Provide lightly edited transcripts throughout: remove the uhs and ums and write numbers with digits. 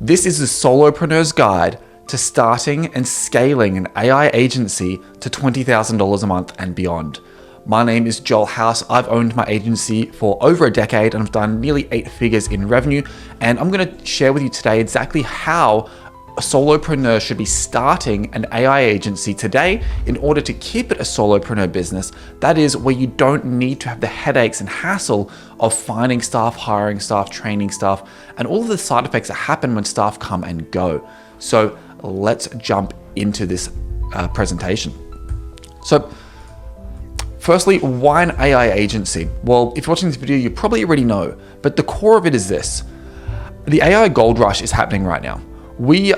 This is the Solopreneur's Guide to starting and scaling an AI agency to $20,000 a month and beyond. My name is Joel House. I've owned my agency for over a decade and I've done nearly 8 figures in revenue. And I'm going to share with you today exactly how a solopreneur should be starting an AI agency today in order to keep it a solopreneur business. That is where you don't need to have the headaches and hassle of finding staff, hiring staff, training staff, and all of the side effects that happen when staff come and go. So let's jump into this presentation. So firstly, why an AI agency? Well, if you're watching this video, you probably already know, but the core of it is this. The AI gold rush is happening right now. We,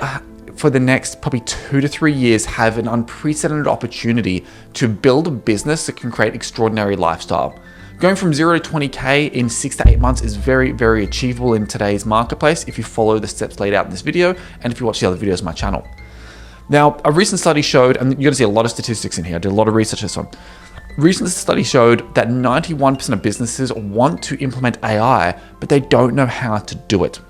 for the next probably 2 to 3 years, have an unprecedented opportunity to build a business that can create extraordinary lifestyle. Going from 0 to 20K in 6 to 8 months is very, very achievable in today's marketplace if you follow the steps laid out in this video and if you watch the other videos on my channel. Now, a recent study showed, and you're going to see a lot of statistics in here, I did a lot of research on this one. Recent study showed that 91% of businesses want to implement AI, but they don't know how to do it.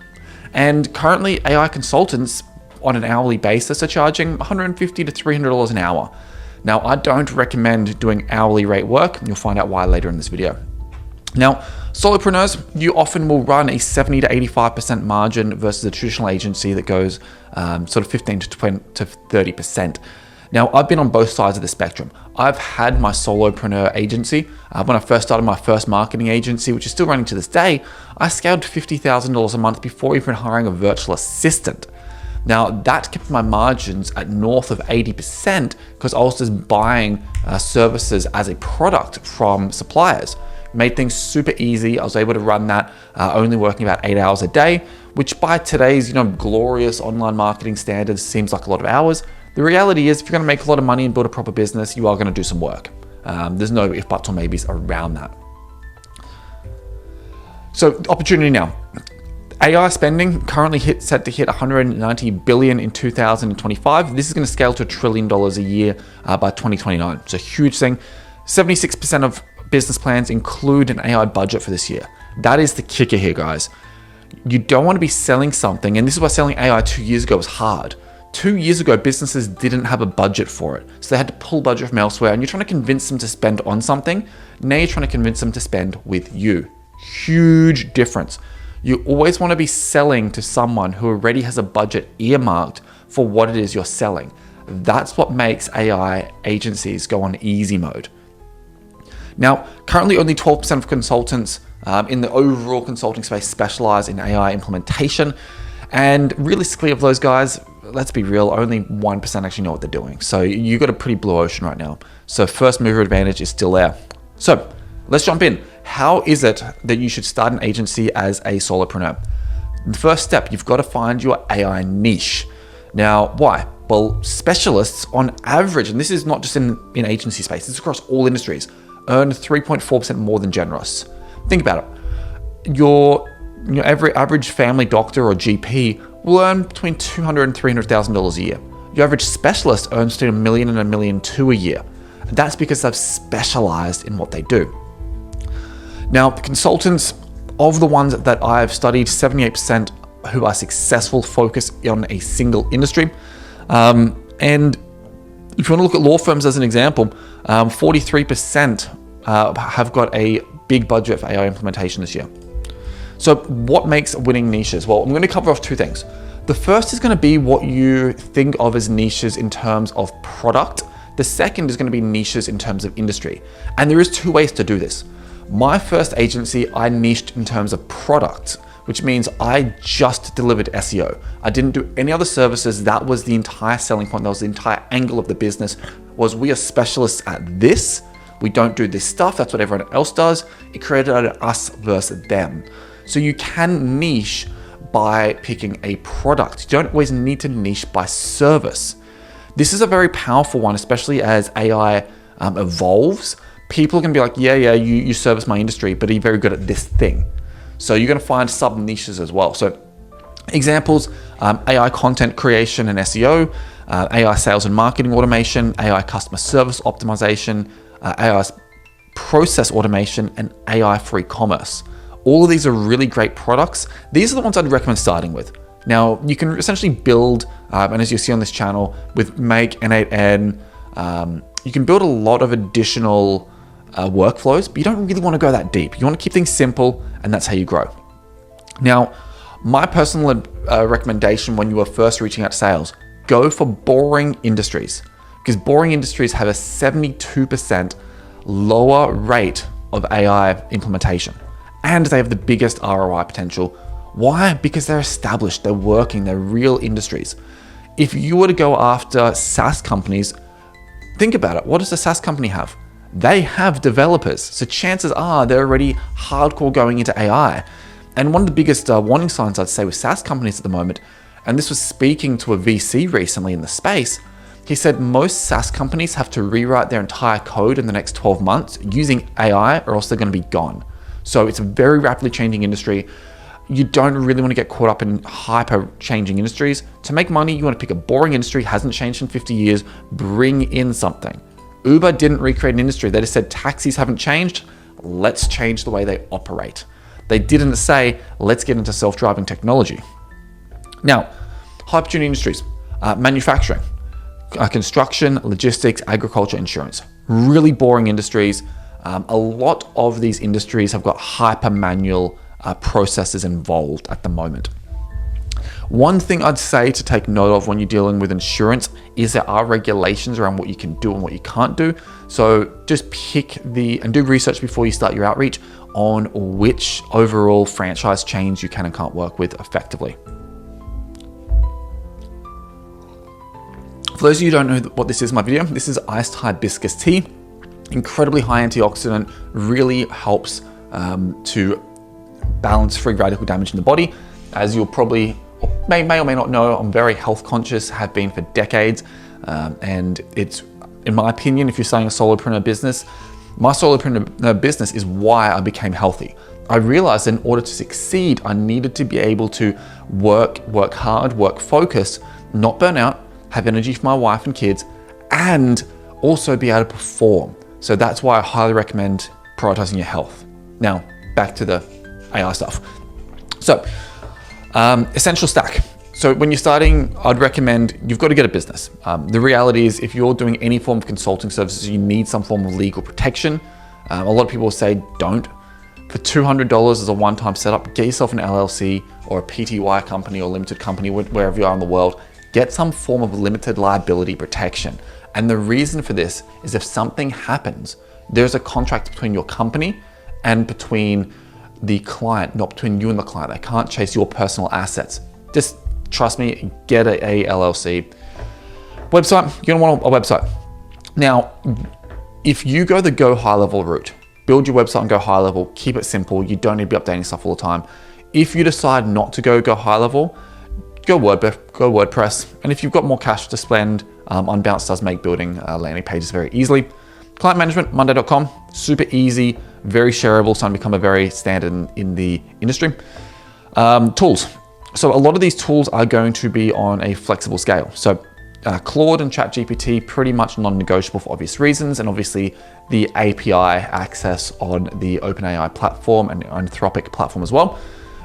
And currently, AI consultants on an hourly basis are charging $150 to $300 an hour. Now, I don't recommend doing hourly rate work, and you'll find out why later in this video. Now, solopreneurs, you often will run a 70 to 85% margin versus a traditional agency that goes sort of 15 to 20 to 30%. Now, I've been on both sides of the spectrum. I've had my solopreneur agency. When I first started my first marketing agency, which is still running to this day, I scaled to $50,000 a month before even hiring a virtual assistant. Now, that kept my margins at north of 80% because I was just buying services as a product from suppliers. Made things super easy. I was able to run that only working about 8 hours a day, which by today's glorious online marketing standards seems like a lot of hours. The reality is, if you're going to make a lot of money and build a proper business, you are going to do some work. There's no if, buts, or maybes around that. So, opportunity now. AI spending currently set to hit $190 billion in 2025. This is going to scale to $1 trillion a year by 2029. It's a huge thing. 76% of business plans include an AI budget for this year. That is the kicker here, guys. You don't want to be selling something, and this is why selling AI 2 years ago was hard. 2 years ago, businesses didn't have a budget for it. So they had to pull budget from elsewhere, and you're trying to convince them to spend on something. Now you're trying to convince them to spend with you. Huge difference. You always want to be selling to someone who already has a budget earmarked for what it is you're selling. That's what makes AI agencies go on easy mode. Now, currently only 12% of consultants in the overall consulting space specialize in AI implementation. And realistically, of those guys, let's be real, only 1% actually know what they're doing. So you got a pretty blue ocean right now. So first mover advantage is still there. So let's jump in. How is it that you should start an agency as a solopreneur? The first step, you've got to find your AI niche. Now, why? Well, specialists on average, and this is not just in agency space, this is across all industries, earn 3.4% more than generalists. Think about it. Your average family doctor or GP will earn between $200,000 and $300,000 a year. Your average specialist earns between $1 million and $1.2 million a year. That's because they've specialized in what they do. Now, the consultants, of the ones that I've studied, 78% who are successful focus on a single industry. And if you want to look at law firms as an example, 43% have got a big budget for AI implementation this year. So what makes winning niches? Well, I'm going to cover off 2 things. The first is going to be what you think of as niches in terms of product. The second is going to be niches in terms of industry. And there is 2 ways to do this. My first agency, I niched in terms of product, which means I just delivered SEO. I didn't do any other services. That was the entire selling point. That was the entire angle of the business, was we are specialists at this. We don't do this stuff. That's what everyone else does. It created an us versus them. So you can niche by picking a product. You don't always need to niche by service. This is a very powerful one, especially as AI evolves. People are going to be like, yeah, you service my industry, but are you very good at this thing? So you're going to find sub niches as well. So examples, AI content creation and SEO, AI sales and marketing automation, AI customer service optimization, AI process automation, and AI free commerce. All of these are really great products. These are the ones I'd recommend starting with. Now, you can essentially build, and as you see on this channel, with Make, N8N, you can build a lot of additional workflows, but you don't really want to go that deep. You want to keep things simple, and that's how you grow. Now, my personal recommendation when you are first reaching out to sales, go for boring industries, because boring industries have a 72% lower rate of AI implementation, and they have the biggest ROI potential. Why? Because they're established, they're working, they're real industries. If you were to go after SaaS companies, think about it. What does a SaaS company have? They have developers. So chances are they're already hardcore going into AI. And one of the biggest warning signs I'd say with SaaS companies at the moment, and this was speaking to a VC recently in the space, he said most SaaS companies have to rewrite their entire code in the next 12 months using AI, or else they're going to be gone. So it's a very rapidly changing industry. You don't really want to get caught up in hyper changing industries. To make money, you want to pick a boring industry, hasn't changed in 50 years, bring in something. Uber didn't recreate an industry. They just said taxis haven't changed. Let's change the way they operate. They didn't say, let's get into self-driving technology. Now, high opportunity industries, manufacturing, construction, logistics, agriculture, insurance. Really boring industries. A lot of these industries have got hyper manual processes involved at the moment. One thing I'd say to take note of when you're dealing with insurance is there are regulations around what you can do and what you can't do. So just pick and do research before you start your outreach on which overall franchise chains you can and can't work with effectively. For those of you who don't know what this is, my video, this is iced hibiscus tea. Incredibly high antioxidant, really helps to balance free radical damage in the body. As you'll probably may or may not know, I'm very health conscious, have been for decades. And it's, in my opinion, if you're starting a solopreneur business, my solopreneur business is why I became healthy. I realized in order to succeed, I needed to be able to work hard, work focused, not burn out, have energy for my wife and kids, and also be able to perform. So that's why I highly recommend prioritizing your health. Now, back to the AI stuff. So, essential stack. So when you're starting, I'd recommend you've got to get a business. The reality is if you're doing any form of consulting services, you need some form of legal protection. A lot of people will say don't. For $200 as a one-time setup, get yourself an LLC or a PTY company or limited company, wherever you are in the world. Get some form of limited liability protection. And the reason for this is if something happens, there's a contract between your company and between the client, not between you and the client. They can't chase your personal assets. Just trust me, get a LLC. Website, you're gonna want a website. Now, if you go the go high level route, build your website and go high level, keep it simple. You don't need to be updating stuff all the time. If you decide not to go high level, go WordPress. And if you've got more cash to spend, Unbounce does make building landing pages very easily. Client management, monday.com, super easy, very shareable, starting to become a very standard in the industry. Tools. So a lot of these tools are going to be on a flexible scale. So Claude and ChatGPT, pretty much non-negotiable for obvious reasons. And obviously the API access on the OpenAI platform and Anthropic platform as well.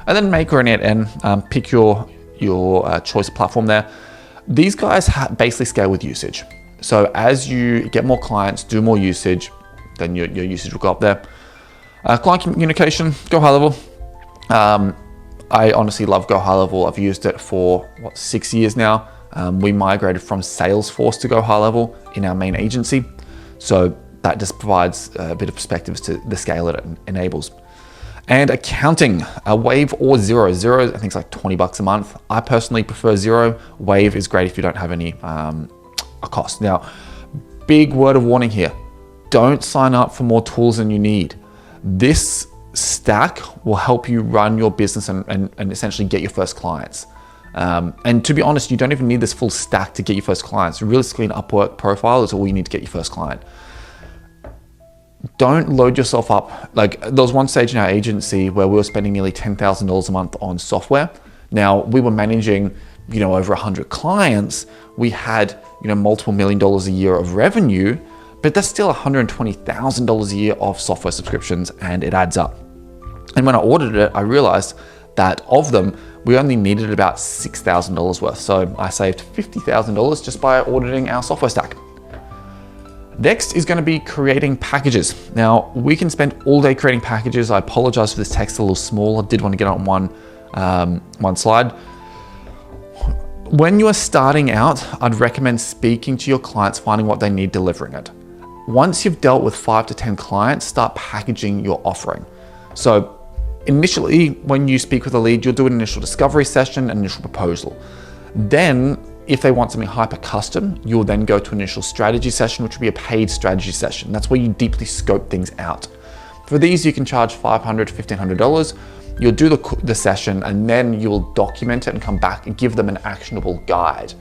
And then Make or N8N, pick your choice of platform there. These guys basically scale with usage. So as you get more clients, do more usage, then your usage will go up there. Client communication, go high level. I honestly love go high level. I've used it for 6 years now. We migrated from Salesforce to go high level in our main agency. So that just provides a bit of perspective to the scale it enables. And accounting, Wave or Zero. Zero, I think it's like $20 a month. I personally prefer Zero. Wave is great if you don't have any a cost. Now, big word of warning here. Don't sign up for more tools than you need. This stack will help you run your business and essentially get your first clients. And to be honest, you don't even need this full stack to get your first clients. Realistically, an Upwork profile is all you need to get your first client. Don't load yourself up. Like there was one stage in our agency where we were spending nearly $10,000 a month on software. Now we were managing, over 100 clients. We had, multiple $1 million a year of revenue, but that's still $120,000 a year of software subscriptions, and it adds up. And when I audited it, I realized that of them, we only needed about $6,000 worth. So I saved $50,000 just by auditing our software stack. Next is going to be creating packages. Now, we can spend all day creating packages. I apologize for this text a little small. I did want to get on one slide. When you are starting out, I'd recommend speaking to your clients, finding what they need, delivering it. Once you've dealt with 5 to 10 clients, start packaging your offering. So initially, when you speak with a lead, you'll do an initial discovery session, an initial proposal. Then, if they want something hyper custom, you'll then go to an initial strategy session, which will be a paid strategy session. That's where you deeply scope things out. For these, you can charge $500 to $1,500. You'll do the session, and then you'll document it and come back and give them an actionable guide.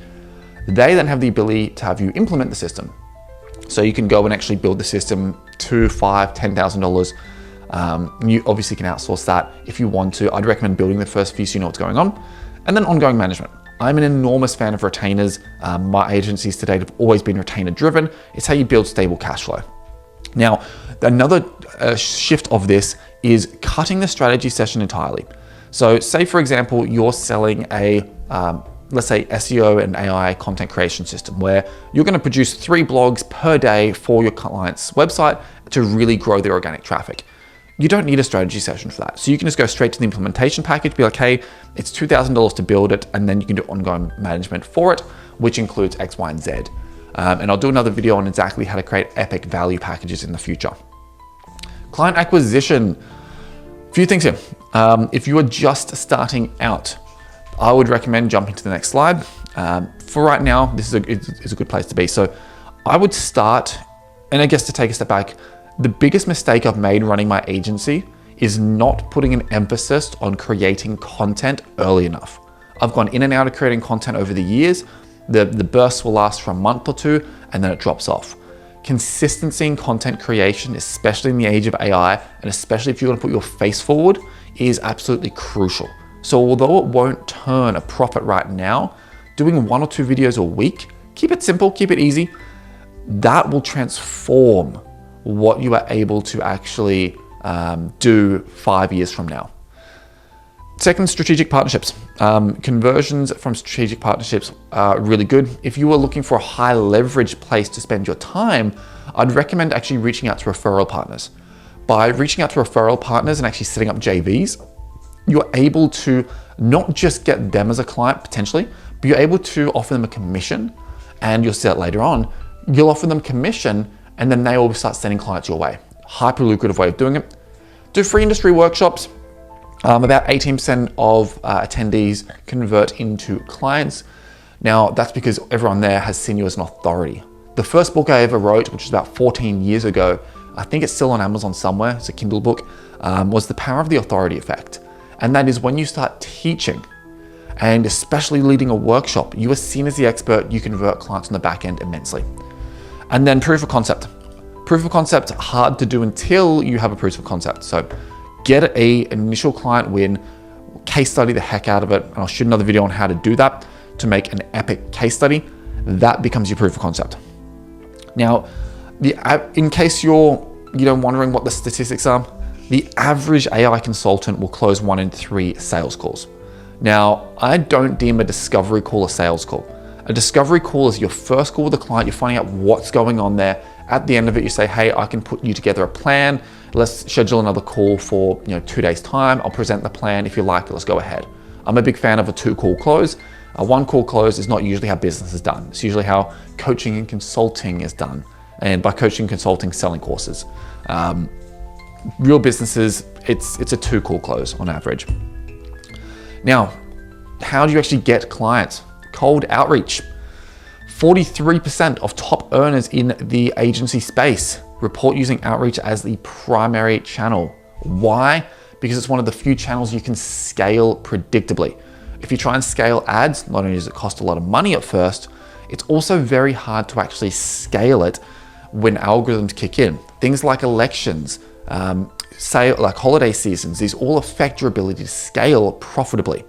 They then have the ability to have you implement the system. So you can go and actually build the system to $5,000, $10,000. You obviously can outsource that if you want to. I'd recommend building the first few so you know what's going on. And then ongoing management. I'm an enormous fan of retainers. My agencies to date have always been retainer driven. It's how you build stable cash flow. Now, another shift of this is cutting the strategy session entirely. So say, for example, you're selling a, let's say SEO and AI content creation system where you're going to produce 3 blogs per day for your client's website to really grow their organic traffic. You don't need a strategy session for that. So you can just go straight to the implementation package, be like, hey, it's $2,000 to build it, and then you can do ongoing management for it, which includes X, Y, and Z. And I'll do another video on exactly how to create epic value packages in the future. Client acquisition. A few things here. If you are just starting out, I would recommend jumping to the next slide. For right now, this is a good place to be. So I would start, and I guess to take a step back, the biggest mistake I've made running my agency is not putting an emphasis on creating content early enough. I've gone in and out of creating content over the years. The bursts will last for a month or 2, and then it drops off. Consistency in content creation, especially in the age of AI, and especially if you're going to put your face forward, is absolutely crucial. So although it won't turn a profit right now, doing 1 or 2 videos a week, keep it simple, keep it easy, that will transform what you are able to actually do 5 years from now. Second, strategic partnerships. Conversions from strategic partnerships are really good. If you are looking for a high leverage place to spend your time, I'd recommend actually reaching out to referral partners. By reaching out to referral partners and actually setting up JVs, you're able to not just get them as a client potentially, but you're able to offer them a commission, and you'll see that later on. You'll offer them commission, and then they will start sending clients your way. Hyper lucrative way of doing it. Do free industry workshops. About 18% of attendees convert into clients. Now, that's because everyone there has seen you as an authority. The first book I ever wrote, which was about 14 years ago, I think it's still on Amazon somewhere, it's a Kindle book, was The Power of the Authority Effect. And that is when you start teaching, and especially leading a workshop, you are seen as the expert, you convert clients on the back end immensely. And then proof of concept. Proof of concept, hard to do until you have a proof of concept. So get an initial client win, case study the heck out of it, and I'll shoot another video on how to do that to make an epic case study. That becomes your proof of concept. Now, in case you're wondering what the statistics are, the average AI consultant will close 1 in 3 sales calls. Now, I don't deem a discovery call a sales call. A discovery call is your first call with the client. You're finding out what's going on there. At the end of it, you say, hey, I can put you together a plan. Let's schedule another call for 2 days time. I'll present the plan. If you like it, let's go ahead. I'm a big fan of a 2-call close. A 1-call close is not usually how business is done. It's usually how coaching and consulting is done. And by coaching and consulting, selling courses. Real businesses, it's a 2-call close on average. Now, how do you actually get clients? Cold outreach. 43% of top earners in the agency space report using outreach as the primary channel. Why? Because it's one of the few channels you can scale predictably. If you try and scale ads, not only does it cost a lot of money at first, it's also very hard to actually scale it when algorithms kick in. Things like elections, say like holiday seasons, these all affect your ability to scale profitably.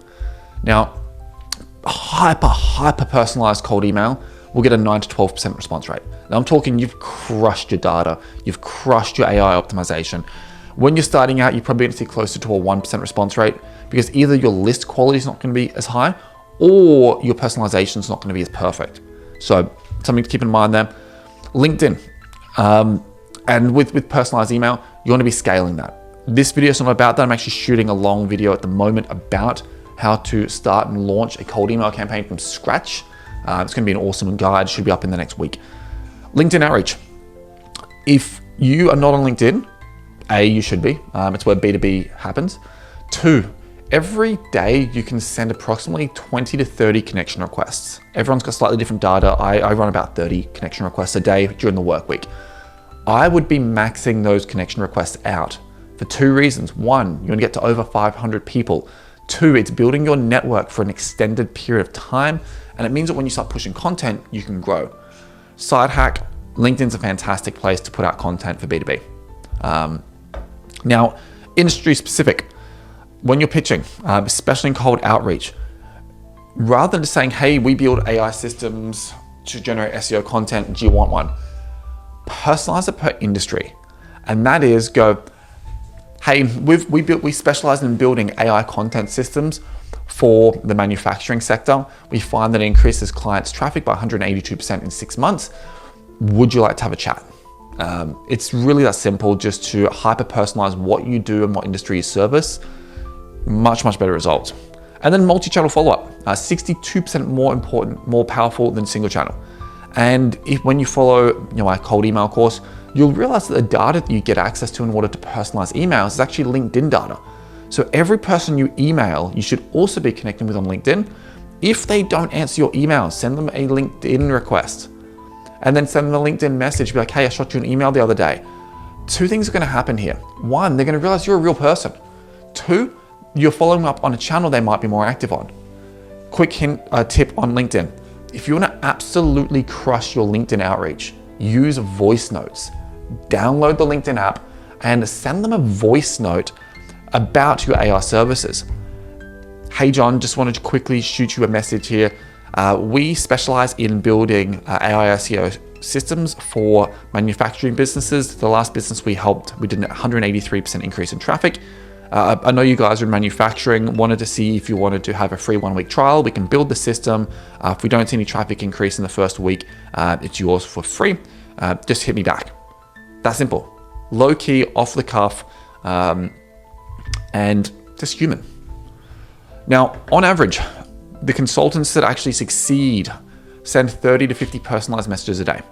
Now, hyper personalized cold email will get a 9 to 12% response rate. Now I'm talking you've crushed your data, you've crushed your AI optimization. When you're starting out, you're probably going to see closer to a 1% response rate because either your list quality is not going to be as high or your personalization is not going to be as perfect. So something to keep in mind there. LinkedIn, and with personalized email, you want to be scaling that. This video is not about that. I'm actually shooting a long video at the moment about how to start and launch a cold email campaign from scratch. It's going to be an awesome guide. Should be up in the next week. LinkedIn outreach. If you are not on LinkedIn, you should be. It's where B2B happens. 2, every day you can send approximately 20 to 30 connection requests. Everyone's got slightly different data. I run about 30 connection requests a day during the work week. I would be maxing those connection requests out for 2 reasons. 1, you want to get to over 500 people. 2, it's building your network for an extended period of time. And it means that when you start pushing content, you can grow. Side hack, LinkedIn's a fantastic place to put out content for B2B. Now, industry specific, when you're pitching, especially in cold outreach, rather than just saying, hey, we build AI systems to generate SEO content, do you want one? Personalize it per industry. And that is go, hey, we specialize in building AI content systems for the manufacturing sector. We find that it increases clients' traffic by 182% in 6 months. Would you like to have a chat? It's really that simple, just to hyper personalize what you do and what industry you service. Much better results. And then multi-channel follow-up, 62% more important, more powerful than single channel. And when you follow my cold email course, you'll realize that the data that you get access to in order to personalize emails is actually LinkedIn data. So every person you email, you should also be connecting with on LinkedIn. If they don't answer your email, send them a LinkedIn request and then send them a LinkedIn message. Be like, hey, I shot you an email the other day. 2 things are going to happen here. 1, they're going to realize you're a real person. 2, you're following up on a channel they might be more active on. Quick tip on LinkedIn. If you want to absolutely crush your LinkedIn outreach, use voice notes. Download the LinkedIn app and send them a voice note about your AI services. Hey John, just wanted to quickly shoot you a message here. We specialize in building AI SEO systems for manufacturing businesses. The last business we helped, we did a 183% increase in traffic. I know you guys are in manufacturing, wanted to see if you wanted to have a free 1-week trial. We can build the system. If we don't see any traffic increase in the first week, it's yours for free. Just hit me back. That simple. Low key, off the cuff, and just human. Now, on average, the consultants that actually succeed send 30 to 50 personalized messages a day.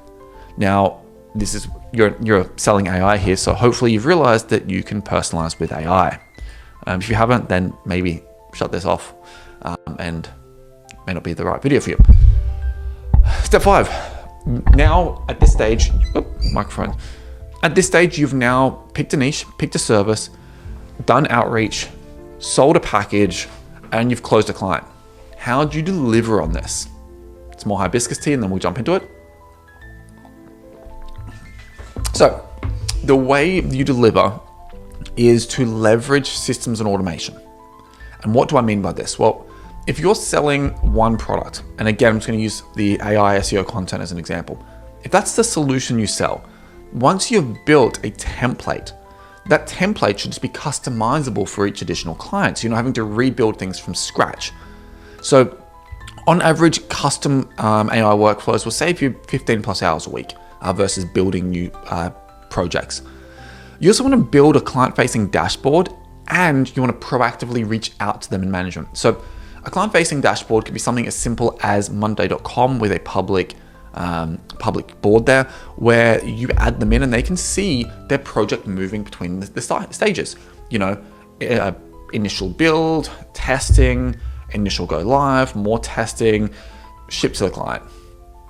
Now, this is you're selling AI here, so hopefully you've realized that you can personalize with AI. If you haven't, then maybe shut this off, and it may not be the right video for you. Step 5. Now, at this stage, microphone. At this stage, you've now picked a niche, picked a service, done outreach, sold a package, and you've closed a client. How do you deliver on this? It's more hibiscus tea, and then we'll jump into it. So, the way you deliver is to leverage systems and automation. And what do I mean by this? Well, if you're selling one product, and again, I'm just going to use the AI SEO content as an example. If that's the solution you sell, once you've built a template, that template should just be customizable for each additional client. So you're not having to rebuild things from scratch. So on average, custom AI workflows will save you 15 plus hours a week versus building new projects. You also want to build a client-facing dashboard, and you want to proactively reach out to them in management. So a client-facing dashboard could be something as simple as monday.com with a public board there where you add them in and they can see their project moving between the stages. Initial build, testing, initial go live, more testing, ship to the client.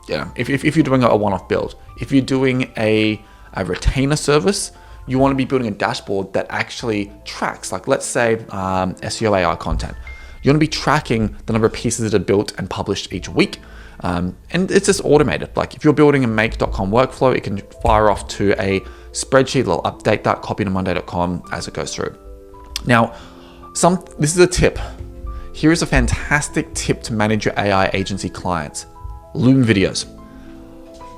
If you're doing a one-off build, if you're doing a retainer service, you want to be building a dashboard that actually tracks, like let's say SEO AI content. You want to be tracking the number of pieces that are built and published each week. And it's just automated. Like if you're building a make.com workflow, it can fire off to a spreadsheet. It'll update that, copy to monday.com as it goes through. Now, this is a tip. Here is a fantastic tip to manage your AI agency clients. Loom videos.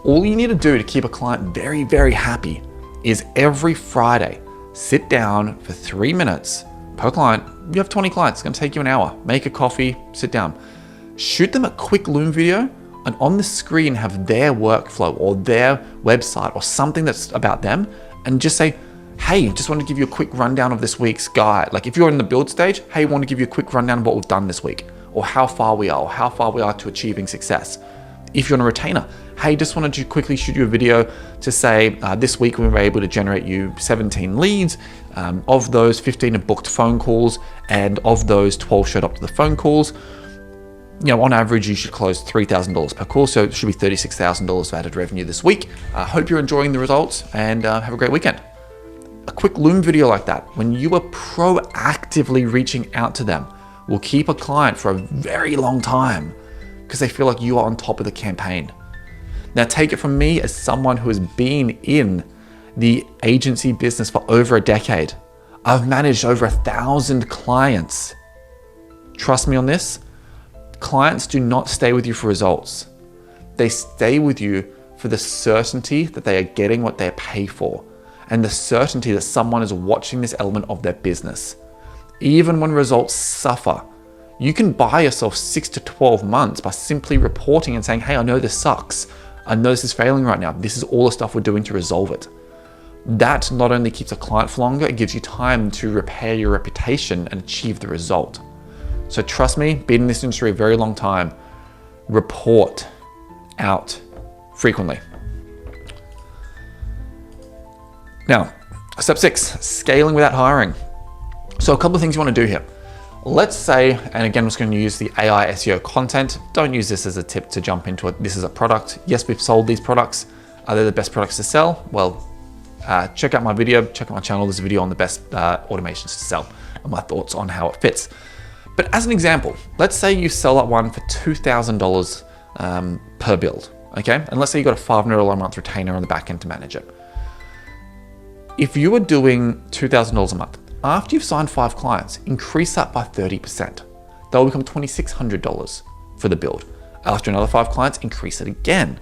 All you need to do to keep a client very happy is every Friday, sit down for 3 minutes, per client. You have 20 clients, it's gonna take you an hour. Make a coffee, sit down. Shoot them a quick Loom video, and on the screen have their workflow or their website or something that's about them, and just say, hey, just want to give you a quick rundown of this week's guide. Like if you're in the build stage, hey, want to give you a quick rundown of what we've done this week, or how far we are, or how far we are to achieving success. If you're on a retainer, hey, just wanted to quickly shoot you a video to say, this week we were able to generate you 17 leads. Of those, 15 have booked phone calls, and of those, 12 showed up to the phone calls. On average, you should close $3,000 per call, so it should be $36,000 of added revenue this week. I hope you're enjoying the results, and have a great weekend. A quick Loom video like that, when you are proactively reaching out to them, will keep a client for a very long time because they feel like you are on top of the campaign. Now, take it from me as someone who has been in the agency business for over a decade. I've managed over 1,000 clients. Trust me on this. Clients do not stay with you for results. They stay with you for the certainty that they are getting what they pay for, and the certainty that someone is watching this element of their business. Even when results suffer, you can buy yourself 6 to 12 months by simply reporting and saying, hey, I know this sucks. I know this is failing right now. This is all the stuff we're doing to resolve it. That not only keeps a client for longer, it gives you time to repair your reputation and achieve the result. So trust me, been in this industry a very long time, report out frequently. Now, step 6, scaling without hiring. So a couple of things you want to do here. Let's say, and again, I'm just going to use the AI SEO content. Don't use this as a tip to jump into it. This is a product. Yes, we've sold these products. Are they the best products to sell? Well, check out my video, check out my channel. There's a video on the best automations to sell and my thoughts on how it fits. But as an example, let's say you sell that one for $2,000 per build, okay? And let's say you got a $500 a month retainer on the back end to manage it. If you are doing $2,000 a month, after you've signed 5 clients, increase that by 30%. That will become $2,600 for the build. After another 5 clients, increase it again.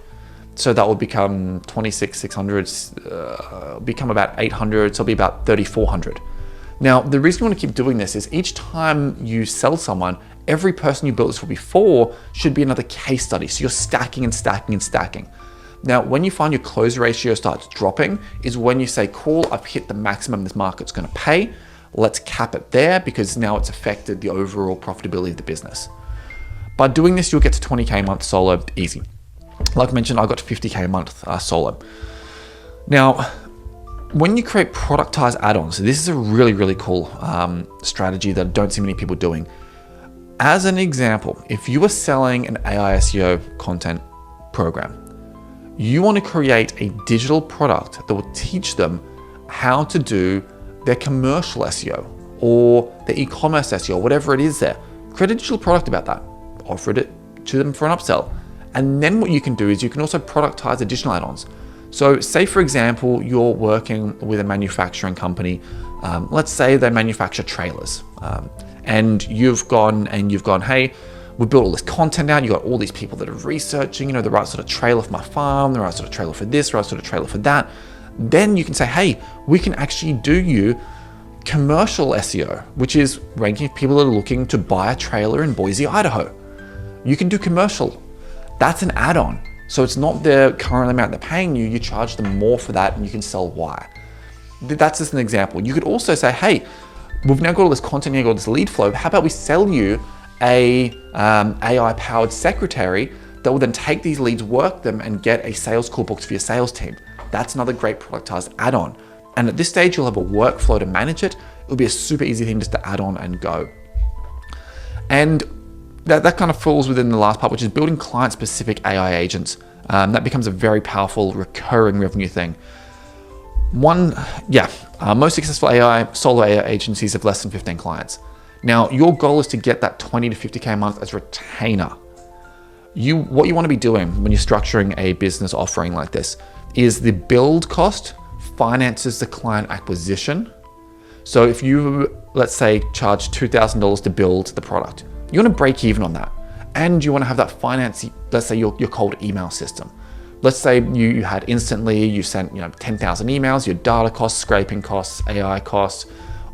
So that will become $2,600, become about $800, so it'll be about $3,400. Now, the reason you want to keep doing this is each time you sell someone, every person you built this for before should be another case study. So you're stacking and stacking and stacking. Now, when you find your close ratio starts dropping is when you say, cool, I've hit the maximum this market's going to pay. Let's cap it there because now it's affected the overall profitability of the business. By doing this, you'll get to 20K a month solo easy. Like I mentioned, I got to 50K a month solo. Now, when you create productized add-ons, this is a really, really cool strategy that I don't see many people doing. As an example, if you are selling an AI SEO content program, you want to create a digital product that will teach them how to do their commercial SEO or their e-commerce SEO, whatever it is there. Create a digital product about that. Offer it to them for an upsell. And then what you can do is you can also productize additional add-ons. So say, for example, you're working with a manufacturing company. Let's say they manufacture trailers. And you've gone, hey, we built all this content out. You got all these people that are researching, the right sort of trailer for my farm, the right sort of trailer for this, the right sort of trailer for that. Then you can say, hey, we can actually do you commercial SEO, which is ranking people that are looking to buy a trailer in Boise, Idaho. You can do commercial. That's an add-on. So it's not the current amount they're paying you. You charge them more for that and you can sell Y. That's just an example. You could also say, hey, we've now got all this content here, got this lead flow. How about we sell you a AI-powered secretary that will then take these leads, work them, and get a sales call booked for your sales team. That's another great productized add-on. And at this stage, you'll have a workflow to manage it. It'll be a super easy thing just to add on and go. And that kind of falls within the last part, which is building client-specific AI agents. That becomes a very powerful recurring revenue thing. Most successful solo AI agencies have less than 15 clients. Now, your goal is to get that 20 to 50K a month as retainer. What you want to be doing when you're structuring a business offering like this is the build cost finances the client acquisition. So if you, let's say, charge $2,000 to build the product, you want to break even on that. And you want to have that finance, let's say your cold email system. Let's say you had instantly, you sent 10,000 emails, your data costs, scraping costs, AI costs,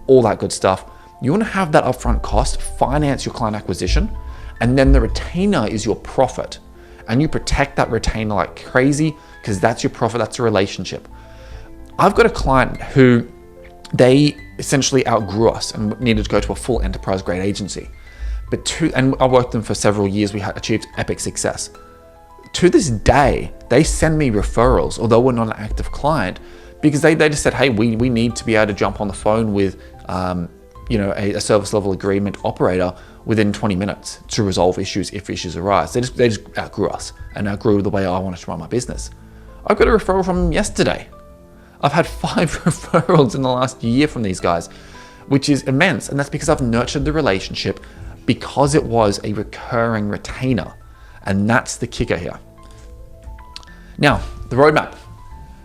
all that good stuff. You want to have that upfront cost, finance your client acquisition, and then the retainer is your profit. And you protect that retainer like crazy because that's your profit, that's a relationship. I've got a client who they essentially outgrew us and needed to go to a full enterprise grade agency. And I worked with them for several years. We had achieved epic success. To this day, they send me referrals, although we're not an active client, because they just said, hey, we need to be able to jump on the phone with a service level agreement operator within 20 minutes to resolve issues if issues arise. They just outgrew us and outgrew the way I wanted to run my business. I got a referral from them yesterday. I've had 5 referrals in the last year from these guys, which is immense. And that's because I've nurtured the relationship because it was a recurring retainer. And that's the kicker here. Now, the roadmap.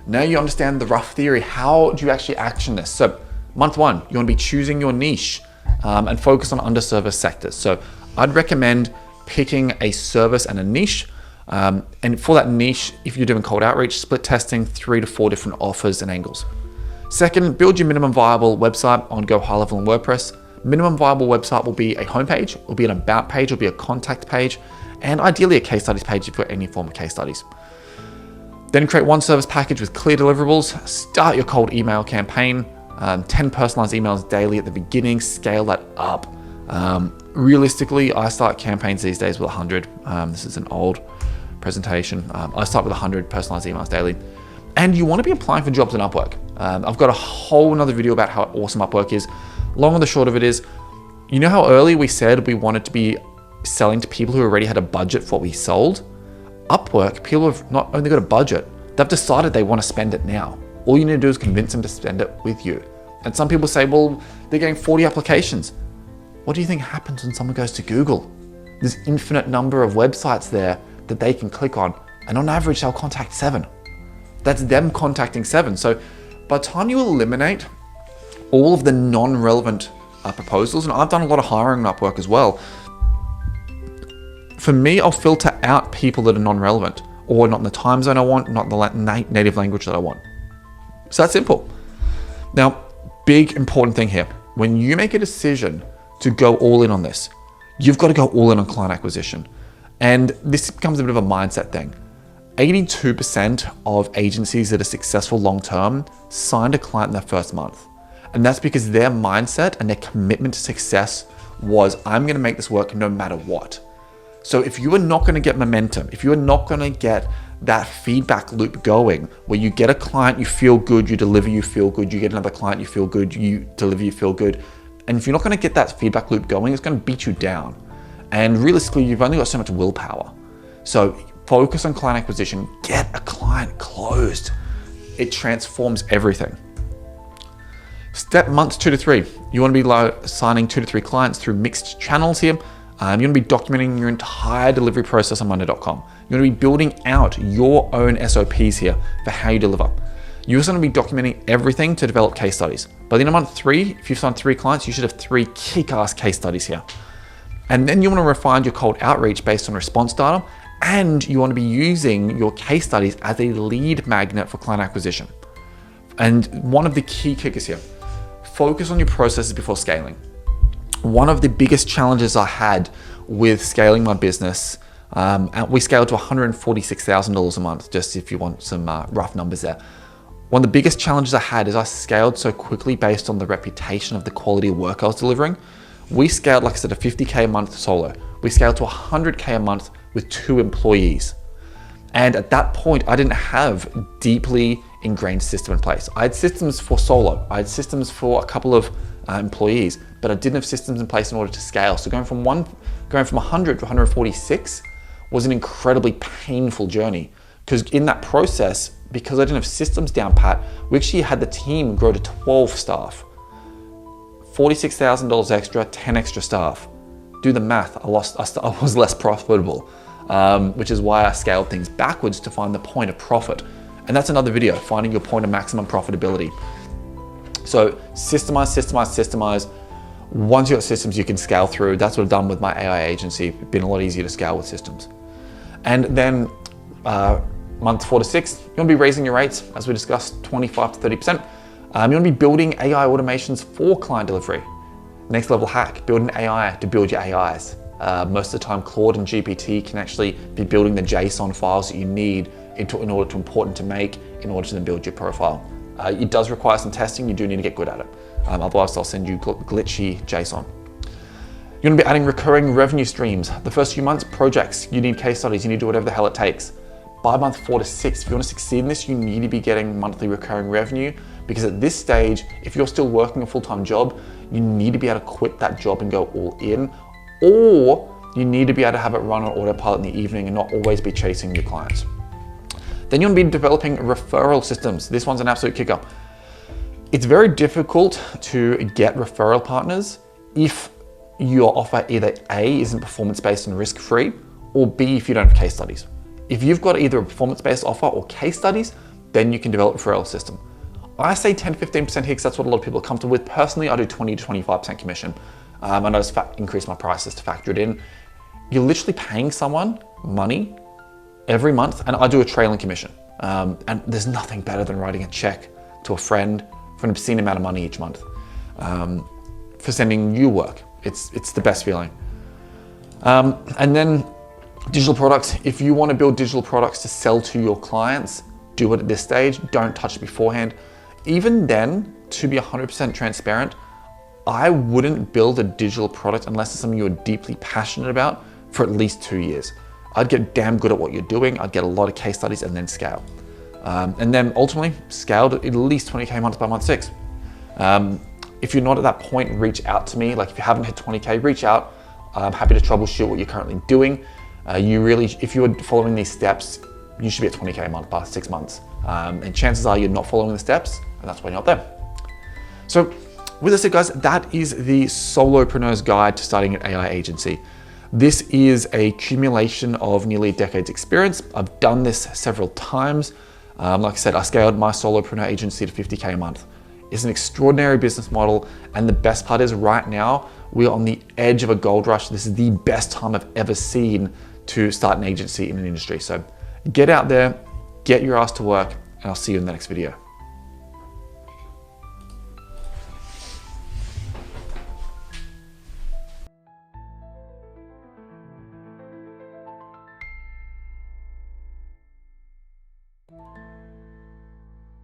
Now you understand the rough theory. How do you actually action this? So month 1, you want to be choosing your niche and focus on underserved sectors. So I'd recommend picking a service and a niche. And for that niche, if you're doing cold outreach, split testing 3 to 4 different offers and angles. Second, build your minimum viable website on Go High Level in WordPress. Minimum viable website will be a homepage, will be an about page, will be a contact page, and ideally a case studies page if you've got any form of case studies. Then create one service package with clear deliverables. Start your cold email campaign. 10 personalized emails daily at the beginning. Scale that up. Realistically, I start campaigns these days with 100. This is an old presentation. I start with 100 personalized emails daily. And you want to be applying for jobs on Upwork. I've got a whole another video about how awesome Upwork is. Long and the short of it is, you know how early we said we wanted to be selling to people who already had a budget for what we sold? Upwork, people have not only got a budget, they've decided they want to spend it now. All you need to do is convince them to spend it with you. And some people say, well, they're getting 40 applications. What do you think happens when someone goes to Google? There's infinite number of websites there that they can click on. And on average, they'll contact 7. That's them contacting 7. So by the time you eliminate all of the non-relevant proposals, and I've done a lot of hiring on Upwork as well, for me, I'll filter out people that are non-relevant or not in the time zone I want, not in the native language that I want. So that's simple. Now, big important thing here. When you make a decision to go all in on this, you've got to go all in on client acquisition. And this becomes a bit of a mindset thing. 82% of agencies that are successful long-term signed a client in their first month. And that's because their mindset and their commitment to success was, I'm going to make this work no matter what. So if you are not going to get momentum, if you are not going to get that feedback loop going where you get a client, you feel good, you deliver, you feel good, you get another client, you feel good, you deliver, you feel good. And if you're not going to get that feedback loop going, it's going to beat you down. And realistically, you've only got so much willpower. So focus on client acquisition, get a client closed. It transforms everything. Step months 2 to 3. You want to be signing 2 to 3 clients through mixed channels here. You want to be documenting your entire delivery process on Monday.com. You want to be building out your own SOPs here for how you deliver. You also want to be documenting everything to develop case studies. By the end of month 3, if you've signed 3 clients, you should have 3 kick-ass case studies here. And then you want to refine your cold outreach based on response data, and you want to be using your case studies as a lead magnet for client acquisition. And one of the key kickers here, focus on your processes before scaling. One of the biggest challenges I had with scaling my business, we scaled to $146,000 a month, just if you want some rough numbers there. One of the biggest challenges I had is I scaled so quickly based on the reputation of the quality of work I was delivering. We scaled, like I said, a 50K a month solo. We scaled to 100K a month with 2 employees. And at that point, I didn't have deeply ingrained system in place. I had systems for solo. I had systems for a couple of employees, but I didn't have systems in place in order to scale. So going from 100 to 146 was an incredibly painful journey, because in that process, because I didn't have systems down pat, we actually had the team grow to 12 staff. $46,000 extra, 10 extra staff. Do the math, I was less profitable, which is why I scaled things backwards to find the point of profit. And that's another video, finding your point of maximum profitability. So systemize. Once you've got systems you can scale through, that's what I've done with my AI agency. It's been a lot easier to scale with systems. And then months 4 to 6, you want to be raising your rates, as we discussed, 25 to 30%. You want to be building AI automations for client delivery. Next level hack, build an AI to build your AIs. Most of the time, Claude and GPT can actually be building the JSON files that you need in order to import and to make in order to then build your profile. It does require some testing. You do need to get good at it. Otherwise, they'll send you glitchy JSON. You're going to be adding recurring revenue streams. The first few months, projects, you need case studies, you need to do whatever the hell it takes. By month 4 to 6, if you want to succeed in this, you need to be getting monthly recurring revenue, because at this stage, if you're still working a full-time job, you need to be able to quit that job and go all in, or you need to be able to have it run on autopilot in the evening and not always be chasing your clients. Then you'll be developing referral systems. This one's an absolute kicker. It's very difficult to get referral partners if your offer either A, isn't performance-based and risk-free, or B, if you don't have case studies. If you've got either a performance-based offer or case studies, then you can develop a referral system. I say 10 to 15% here because that's what a lot of people are comfortable with. Personally, I do 20 to 25% commission. And I just increase my prices to factor it in. You're literally paying someone money every month, and I do a trailing commission. And there's nothing better than writing a check to a friend for an obscene amount of money each month for sending you work. It's the best feeling. And then digital products. If you want to build digital products to sell to your clients, do it at this stage. Don't touch it beforehand. Even then, to be 100% transparent, I wouldn't build a digital product unless it's something you're deeply passionate about for at least 2 years. I'd get damn good at what you're doing. I'd get a lot of case studies and then scale. And then ultimately scale to at least 20K months by month 6. If you're not at that point, reach out to me. Like if you haven't hit 20K, reach out. I'm happy to troubleshoot what you're currently doing. If you're following these steps, you should be at 20K a month by 6 months. And chances are you're not following the steps, and that's why you're not there. So with this, guys, that is the Solopreneur's Guide to Starting an AI Agency. This is a accumulation of nearly a decade's experience. I've done this several times. Like I said, I scaled my solopreneur agency to 50K a month. It's an extraordinary business model, and the best part is right now, we're on the edge of a gold rush. This is the best time I've ever seen to start an agency in an industry. So get out there, get your ass to work, and I'll see you in the next video.